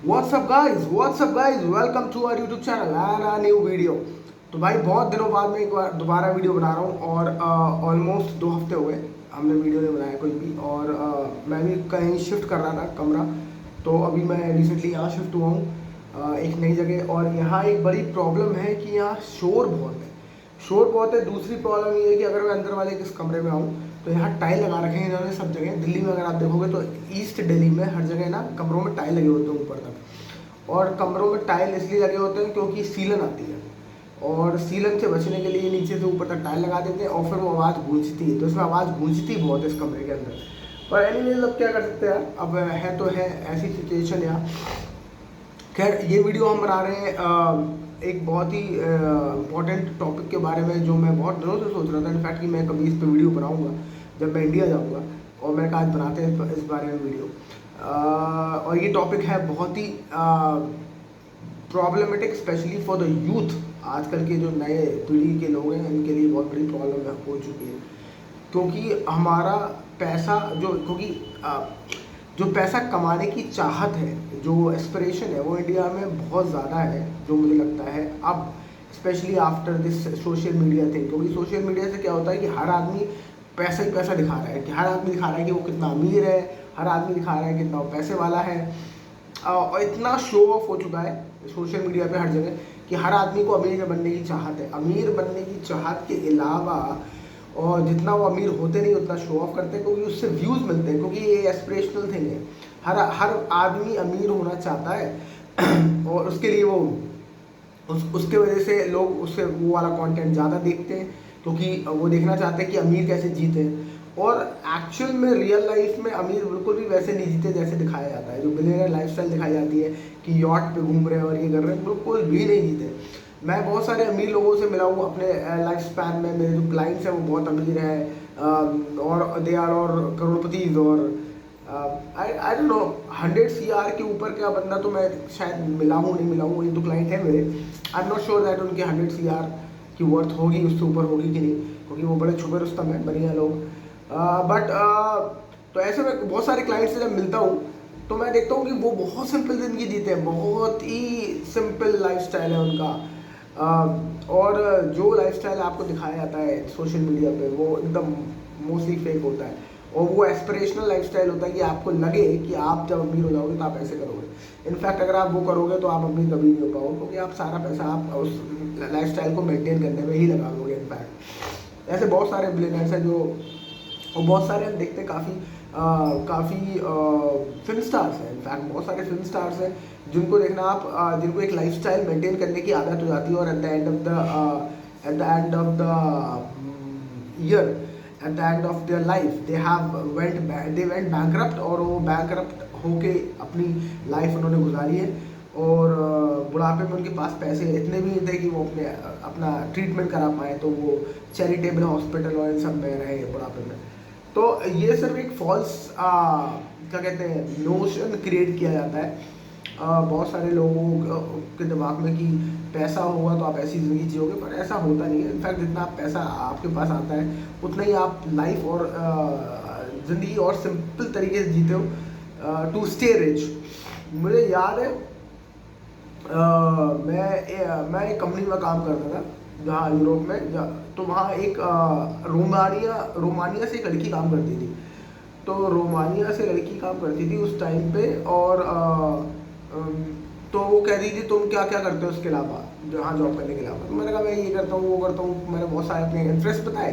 What's up guys, welcome to our YouTube channel and a new video। तो भाई बहुत दिनों बाद मैं एक बार दोबारा वीडियो बना रहा हूँ और ऑलमोस्ट 2 हफ्ते हो गए हमने वीडियो नहीं बनाया कोई भी। और मैं भी कहीं शिफ्ट कर रहा था कमरा, तो अभी मैं रिसेंटली यहाँ शिफ्ट हुआ हूँ एक नई जगह। और यहाँ एक बड़ी प्रॉब्लम है कि यहाँ शोर बहुत है। दूसरी प्रॉब्लम ये है कि अगर मैं अंदर वाले किस कमरे में आऊँ तो यहाँ टाइल लगा रखे हैं इन्होंने सब जगह। दिल्ली में अगर आप देखोगे तो ईस्ट दिल्ली में हर जगह ना कमरों में टाइल लगे होते हैं ऊपर तक। और कमरों में टाइल इसलिए लगे होते हैं क्योंकि सीलन आती है, और सीलन से बचने के लिए नीचे से ऊपर तक टाइल लगा देते हैं और फिर वो आवाज़ गूंजती है। तो इसमें आवाज़ गूंजती बहुत है इस कमरे के अंदर। पर एनीवेज अब क्या कर सकते हैं यार, अब है तो है ऐसी सिचुएशन यहाँ। खैर ये वीडियो हम बना रहे हैं एक बहुत ही इम्पोर्टेंट टॉपिक के बारे में जो मैं बहुत दिनों से सोच रहा था इनफैक्ट कि मैं कभी इस पर वीडियो बनाऊंगा जब मैं इंडिया जाऊंगा। और मैंने कहा आज बनाते हैं इस बारे में वीडियो। और ये टॉपिक है बहुत ही problematic especially for the youth. आजकल के जो नए पीढ़ी के लोग हैं इनके लिए बहुत बड़ी प्रॉब्लम हो चुकी है, क्योंकि हमारा पैसा जो पैसा कमाने की चाहत है, जो एस्पिरेशन है, वो इंडिया में बहुत ज़्यादा है जो मुझे लगता है अब specially after this social media thing. क्योंकि सोशल मीडिया से क्या होता है कि हर आदमी पैसा ही पैसा दिखा रहा है, कि हर आदमी दिखा रहा है कि वो कितना अमीर है, हर आदमी दिखा रहा है कितना वो पैसे वाला है। और इतना शो ऑफ हो चुका है सोशल मीडिया पे हर जगह कि हर आदमी को अमीर बनने की चाहत है। अमीर बनने की चाहत के अलावा और जितना वो अमीर होते नहीं उतना शो ऑफ करते हैं, क्योंकि उससे व्यूज़ मिलते हैं, क्योंकि ये एस्पिरेशनल थिंग है। हर आदमी अमीर होना चाहता है और उसके लिए वो उसके वजह से लोग उससे वो वाला कंटेंट ज़्यादा देखते हैं, क्योंकि वो देखना चाहते हैं कि अमीर कैसे जीते। और एक्चुअल में रियल लाइफ में अमीर बिल्कुल भी वैसे नहीं जीते जैसे दिखाया जाता है। जो बिलियनर लाइफस्टाइल दिखाई जाती है कि यॉट पे घूम रहे हैं और ये कर रहे हैं, बिल्कुल भी नहीं जीते। मैं बहुत सारे अमीर लोगों से मिला हूँ अपने लाइफ स्पैन में। मेरे जो क्लाइंट्स हैं वो बहुत अमीर हैं और दे आर और करोड़पति। और आई डोंट नो 100 CR के ऊपर का बंदा तो मैं शायद मिला हूँ नहीं मिला हूँ। ये तो क्लाइंट है मेरे, आई एम नॉट श्योर दैट उनके 100 CR की वर्थ होगी, उससे ऊपर होगी कि नहीं, क्योंकि वो बड़े छुपे रुस्तम है बढ़िया लोग। बट तो ऐसे में बहुत सारे क्लाइंट से जब मिलता हूँ तो मैं देखता हूँ कि वो बहुत सिंपल ज़िंदगी जीते हैं, बहुत ही सिंपल लाइफस्टाइल है उनका। और जो लाइफस्टाइल आपको दिखाया जाता है सोशल मीडिया पे वो एकदम मोस्टली फेक होता है। और वो एस्पिरेशनल लाइफस्टाइल होता है कि आपको लगे कि आप जब अमीर हो जाओगे तो आप ऐसे करोगे। इनफैक्ट अगर आप वो करोगे तो आप अमीर कभी नहीं हो पाओगे, क्योंकि आप सारा पैसा आप उस लाइफस्टाइल को मेंटेन करने में ही लगा दोगे। इनफैक्ट ऐसे बहुत सारे बिलियनर्स हैं जो, और बहुत सारे हम देखते हैं काफ़ी फिल्म स्टार्स हैं। इनफैक्ट बहुत सारे फिल्म स्टार्स हैं जिनको देखना आप जिनको एक लाइफस्टाइल मेंटेन करने की आदत हो जाती है, और at the end of the year, at the end of their life they went bankrupt. और वो बैंकरप्ट होके अपनी लाइफ उन्होंने गुजारी है। और बुढ़ापे में उनके पास पैसे इतने भी नहीं थे कि वो अपना ट्रीटमेंट करा पाए, तो वो चैरिटेबल हॉस्पिटल और इन सब में रहे बुढ़ापे में। तो ये सिर्फ एक फॉल्स क्या कहते हैं नोशन क्रिएट किया जाता है बहुत सारे लोगों के दिमाग में कि पैसा होगा तो आप ऐसी ज़िंदगी जियोगे, पर ऐसा होता नहीं है। इनफैक्ट जितना आप पैसा आपके पास आता है उतना ही आप लाइफ और ज़िंदगी और सिंपल तरीके से जीते हो टू स्टे रिच। मुझे याद है मैं एक कंपनी में काम करता था जहाँ यूरोप में तो वहाँ एक रोमानिया से एक लड़की काम करती थी। तो रोमानिया से लड़की काम करती थी उस टाइम पे। और तो वो कह रही थी तुम क्या क्या करते हो उसके अलावा, जहाँ जॉब करने के अलावा। तो मैंने कहा मैं ये करता हूँ वो करता हूँ, मैंने बहुत सारे अपने इंटरेस्ट बताए।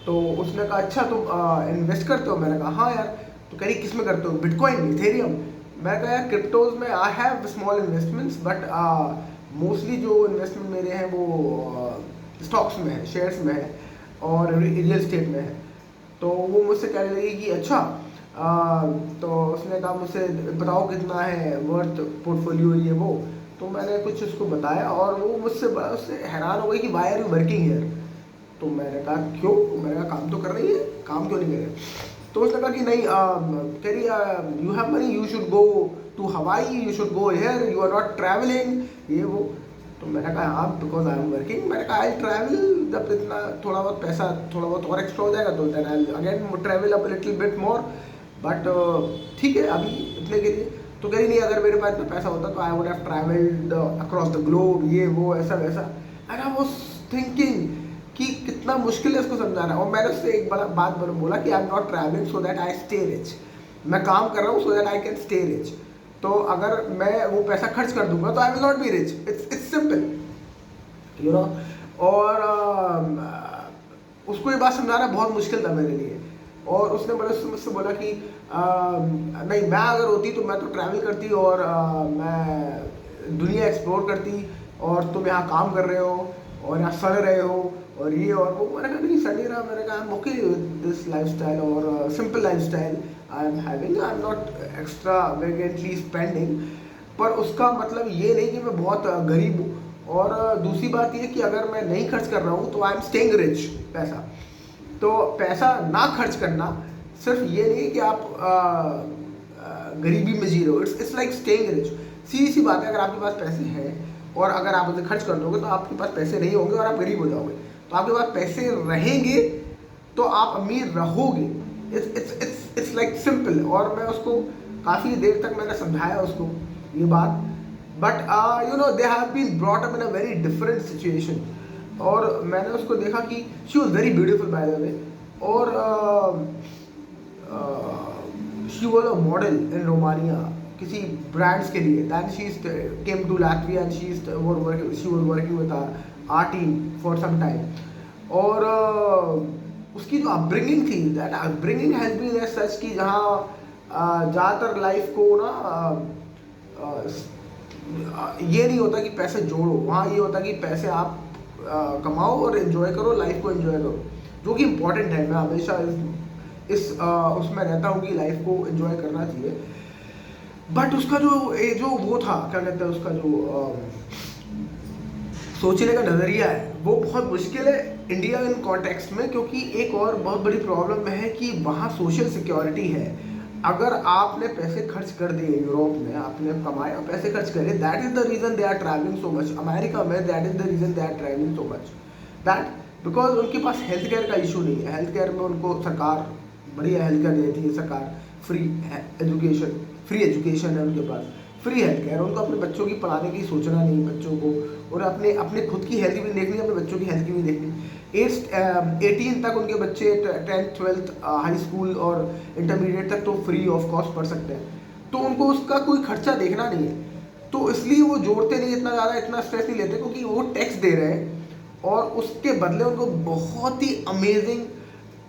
तो उसने कहा अच्छा तुम इन्वेस्ट करते हो। मैंने कहा हाँ यार। तो कह रही किस में करते हो, बिटकॉइन, इथेरियम। मैं कहा यार क्रिप्टोज में I have small investments, but mostly जो इन्वेस्टमेंट मेरे हैं वो स्टॉक्स में है, शेयर्स में है और रियल एस्टेट में है। तो वो मुझसे कहने लगी कि अच्छा तो उसने कहा मुझसे बताओ कितना है वर्थ पोर्टफोलियो ये वो। तो मैंने कुछ उसको बताया और वो उससे हैरान हो गई कि why are you working here. तो मैंने कहा क्यों, मैंने कहा काम तो कर रही है, काम क्यों नहीं कर रहे। तो उसने कहा कि नहीं कह रही you have money, you should go to Hawaii, you should go here, you are not travelling ये वो। तो मैंने कहा हाँ बिकॉज आई एम वर्किंग। मैंने कहा आई ट्रैवल जब इतना थोड़ा बहुत पैसा थोड़ा बहुत और एक्स्ट्रा हो जाएगा तो then I again travel a little bit more, but ठीक है अभी इतने के लिए। तो कह रही नहीं, अगर मेरे पास इतना पैसा होता तो I would have travelled across the globe, ये वो ऐसा वैसा। एंड आई वाज थिंकिंग कि कितना मुश्किल है इसको समझाना। और मैंने उससे एक बड़ा बात बोला कि आई am not travelling so that I stay rich, मैं काम कर रहा हूँ so that I can stay rich. तो अगर मैं वो पैसा खर्च कर दूंगा तो I will not be rich, it's simple, you know. और उसको ये बात समझाना बहुत मुश्किल था मेरे लिए। और उसने मुझसे बोला कि नहीं, मैं अगर होती तो मैं तो ट्रैवल करती और मैं दुनिया एक्सप्लोर करती, और तुम यहाँ काम कर रहे हो और यहाँ सड़ रहे हो और ये और वो। मैंने कहा नहीं, सड़ नहीं रहा। मैंने कहा I am okay with this lifestyle, और simple lifestyle I am having, I am not extravagantly spending. पर उसका मतलब ये नहीं कि मैं बहुत गरीब हूँ। और दूसरी बात ये कि अगर मैं नहीं खर्च कर रहा हूँ तो आई एम स्टेइंग रिच। तो पैसा ना खर्च करना सिर्फ ये नहीं कि आप गरीबी में जी रहे हो, इट्स लाइक स्टेइंग रिच। सीधी सी बात है, अगर आपके पास पैसे हैं और अगर आप उसे खर्च कर दोगे तो आपके पास पैसे नहीं होंगे और आप गरीब हो जाओगे। तो आपके पास पैसे रहेंगे तो आप अमीर रहोगे। It's like simple. और मैं उसको काफ़ी देर तक मैंने समझाया उसको ये बात, but you know they have been brought up in a very different situation. और मैंने उसको देखा कि she was very beautiful by the way, और she was a model in Romania किसी ब्रांड्स के लिए। Then she came to Latvia and she was working with our team for some time. और उसकी जो अपब्रिंगिंग थी, that upbringing has been as such कि जहाँ ज़्यादातर लाइफ को ना ये नहीं होता कि पैसे जोड़ो, वहाँ ये होता कि पैसे आप कमाओ और एंजॉय करो, लाइफ को एंजॉय करो, जो कि इम्पोर्टेंट है। मैं हमेशा उसमें रहता हूँ कि लाइफ को एंजॉय करना चाहिए। बट उसका जो वो था, क्या कहते हैं, उसका जो सोचने का नज़रिया है वो बहुत मुश्किल है इंडिया इन कॉन्टेक्स्ट में। क्योंकि एक और बहुत बड़ी प्रॉब्लम है कि वहाँ सोशल सिक्योरिटी है। अगर आपने पैसे खर्च कर दिए यूरोप में, आपने कमाए और पैसे खर्च करे, that is the reason they are travelling so much. America में that is the reason they are travelling so much, that because उनके पास हेल्थ केयर का इशू नहीं है। हेल्थ केयर में उनको सरकार बढ़िया हेल्थ केयर देती है, सरकार फ्री एजुकेशन है उनके पास, फ्री हेल्थ केयर। उनको अपने बच्चों की पढ़ाने की सोचना नहीं बच्चों को, और अपने खुद की हेल्थ भी देखनी, अपने बच्चों की हेल्थ की भी देखनी। 18 तक उनके बच्चे 10th 12th हाई स्कूल और इंटरमीडिएट तक तो फ्री ऑफ कॉस्ट पढ़ सकते हैं। तो उनको उसका कोई खर्चा देखना नहीं है, तो इसलिए वो जोड़ते नहीं इतना ज़्यादा, इतना स्ट्रेस नहीं लेते, क्योंकि वो टैक्स दे रहे हैं और उसके बदले उनको बहुत ही अमेजिंग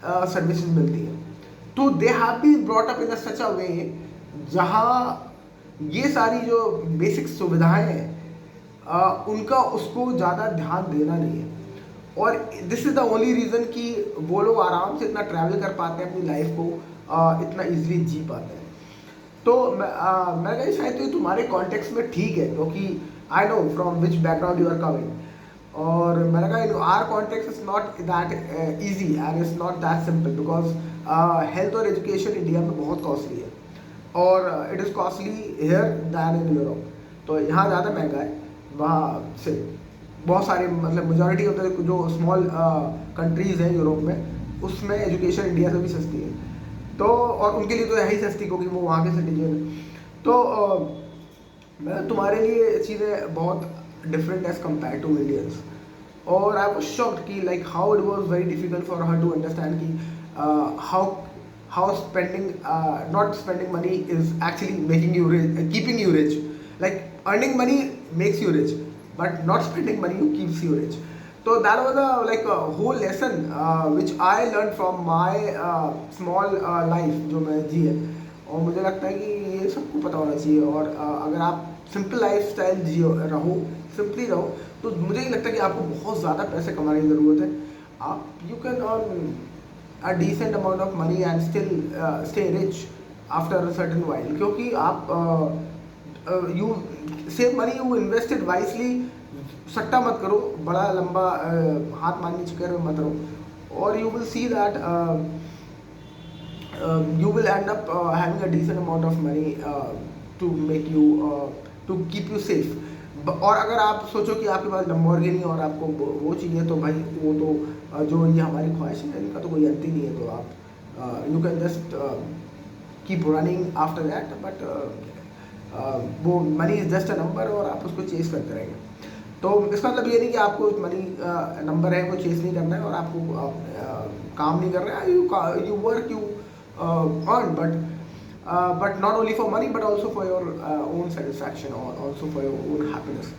सर्विसेज मिलती है। तो they have been brought up in such a way जहाँ ये सारी जो बेसिक सुविधाएं हैं उनका उसको ज़्यादा ध्यान देना नहीं है। और this is the only reason कि वो लोग आराम से इतना ट्रैवल कर पाते हैं, अपनी लाइफ को इतना इजीली जी पाते हैं। तो मैं कहीं शायद तो तुम्हारे कॉन्टेक्स्ट में ठीक है, क्योंकि I know from which background you are coming. और मैंने कहा our context is not that easy and it's not that simple, because health और एजुकेशन इंडिया में बहुत कॉस्टली है, और it is costly here than in Europe. तो यहाँ ज़्यादा महंगा है, वहाँ से बहुत सारे मतलब मेजॉरिटी होता है जो स्मॉल कंट्रीज़ हैं यूरोप में, उसमें एजुकेशन इंडिया से भी सस्ती है। तो और उनके लिए तो है ही सस्ती, क्योंकि वो वहाँ के सिटीजन हैं। तो मैं तुम्हारे लिए चीज़ें बहुत different as compare to Indians. और आई वॉज शॉक्ड कि like how it was very difficult for her to understand कि how spending not spending money is actually making you rich, keeping you rich. Like earning money makes you rich, but not spending money keeps you rich. So that was a whole lesson which I learned from my small life जो मैं जी है। और मुझे लगता है कि ये सबको पता होना चाहिए। और अगर आप सिंपल लाइफ स्टाइल जियो रहो, सिंपली रहो, तो मुझे नहीं लगता कि आपको बहुत ज़्यादा पैसे कमाने की ज़रूरत है। आप you can earn a decent amount of money and still stay rich after a certain while, क्योंकि आप you save money, you invest it wisely। सट्टा मत करो, बड़ा लंबा हाथ मारने चक्कर में मत रहो, और you will see that you will end up having a decent amount of money to make you to keep you safe। और अगर आप सोचो कि आपके पास लंबोर्गिनी और आपको वो चाहिए, तो भाई वो तो जो ये हमारी ख्वाहिश है इनका तो कोई अंत ही नहीं है। तो आप you can just keep running after that, but वो money is just a number और आप उसको चेस करते रहेंगे। तो इसका मतलब ये नहीं कि आपको मनी नंबर है वो चेस नहीं करना है और आपको काम नहीं कर रहा है। You work, you earn, but not only for money but also for your own satisfaction और also for your own happiness.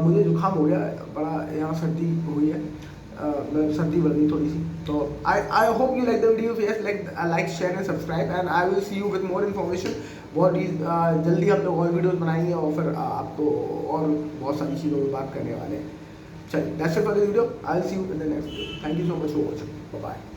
मुझे जुकाम हो गया है, बड़ा यहाँ सर्दी हुई है, मतलब सर्दी बढ़ गई थोड़ी सी। तो I hope you like the video, yes like share and subscribe and I will see you with more information. बहुत ही जल्दी हम लोग और वीडियोस बनाएंगे और फिर आपको और बहुत सारी चीज़ों में बात करने वाले हैं। चलिए, that's it for the video, I will see you in the next video. Thank you so much for watching, bye bye.